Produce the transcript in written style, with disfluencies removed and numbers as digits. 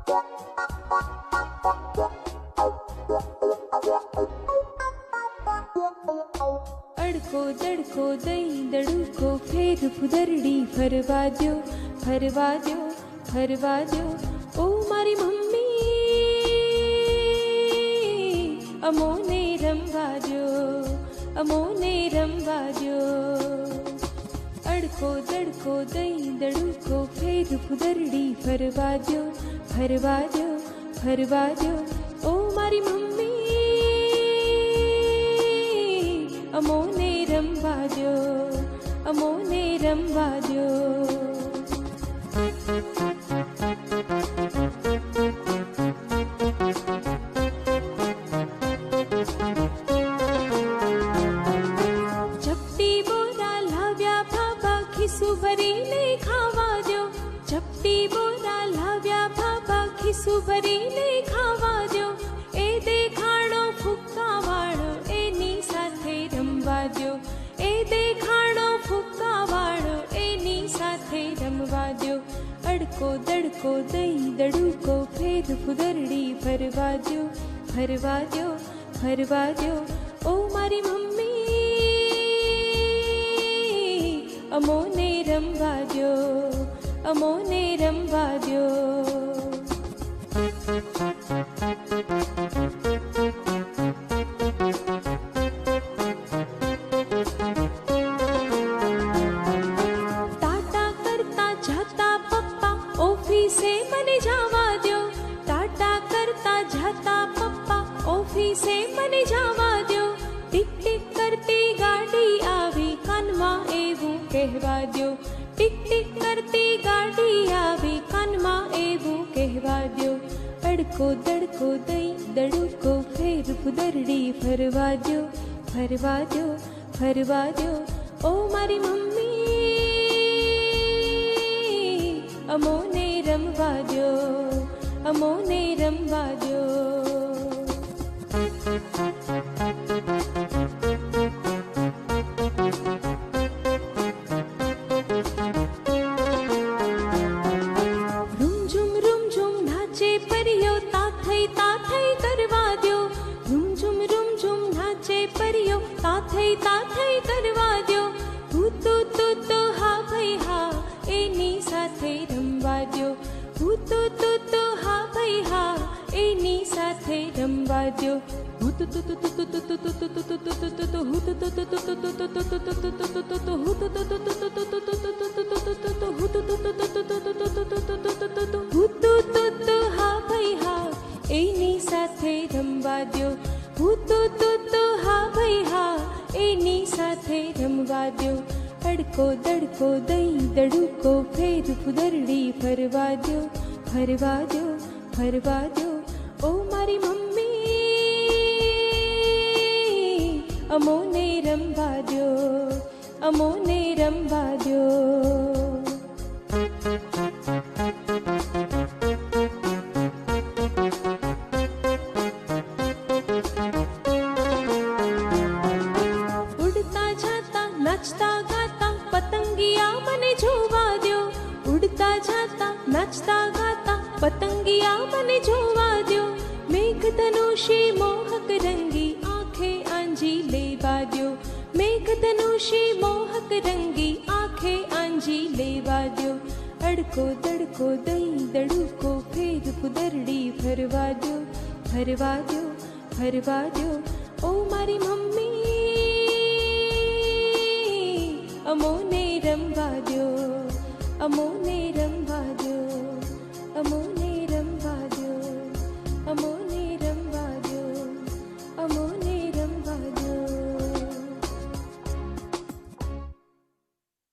અડકો દડકો દઈ દડુકો ફેર ફુદરડી ફરવા દ્યો, ફરવા દ્યો, ફરવા દ્યો. ઓ મારી મમ્મી અમોને રમવા દ્યો, અમોને રમવા દ્યો. અડકો દડકો દઈ દડુકો ફેર ફુદરડી ફરવા દ્યો, ફરવા દ્યો, ફરવા દ્યો. ઓ મારી મમ્મી અમોને રમવા દ્યો, અમોને રમવા દ્યો. ચપટી બોરા લાવ્યા બાબા ખિસ્સું ભરીને ખાવા દ્યો, ચપટી બોરા લાવ્યા બાબા ખિસ્સું ભરીને ખાવા દ્યો. એ દેખાડો ફૂક્કા વાળો એની સાથે રમવા દ્યો, એ દેખાડો ફૂક્કા વાળો એની સાથે રમવા દ્યો. અડકો દડકો દઈ દડુકો ફેર ફુદરડી ફરવા દ્યો, ફરવા દ્યો, ફરવા દ્યો. ઓ મારી મમ્મી અમોને રમવા દ્યો, અમોને રમવા દ્યો. ટાટા કરતા જાતા પપ્પા ઓફિસે મને જવા દ્યો, ટાટા કરતા જાતા પપ્પા ઓફિસે મને જવા દ્યો. ટીક ટીક કરતી ગાડી આવી કાનમાં એવું કહેવા દ્યો, ટીક ટીક કરતી ગાડી આવી કાનમાં એવું કહેવા દ્યો. અડકો દડકો દઈ દડુકો ફેર ફુદરડી ફરવા દ્યો, ફરવા દ્યો, ફરવા દ્યો. ઓ મારી મમ્મી અમોને રમવા દ્યો, અમોને રમવા દ્યો. રૂમઝુમ રૂમઝુમ નાચે પરિયો તાથઈ તાથઈ કરવા દ્યો, રૂમઝુમ રૂમઝુમ નાચે પરિયો તાથઈ તાથઈ કરવા દ્યો. હું તો હા ભાઈ હા એની સાથે રમવા દ્યો, હું તો હા ભાઈ હા એની સાથે રમવા દ્યો. હું તો હા ભાઈ હા એની સાથે રમવા દ્યો, હું તો હા ભાઈ હા એની સાથે રમવા દ્યો. અડકો દડકો દઈ દડુકો ફેર ફુદરડી ફરવા દ્યો, ફરવા દ્યો, ફરવા દ્યો. ઓ મારી મમ્મી અમોને રમવા દ્યો, અમોને રમવા દ્યો. ઉડતા જાતા નાચતા ગાતા પતંગિયા મને જોવા દ્યો, ઉડતા જાતા નાચતા ગાતા પતંગિયા મને જોવા દ્યો. મેઘધનુષી મોહક રંગી આંખે આંજી લેવા દ્યો, મેઘધનુષી મોહક રંગી આંખે આંજી લેવા દ્યો. અડકો દડકો દઈ દડુકો ફેર ફુદરડી ફરવા દ્યો, ફરવા દ્યો, ફરવા દ્યો. ઓ મારી મમ્મી અમોને રમવા દ્યો, અમોને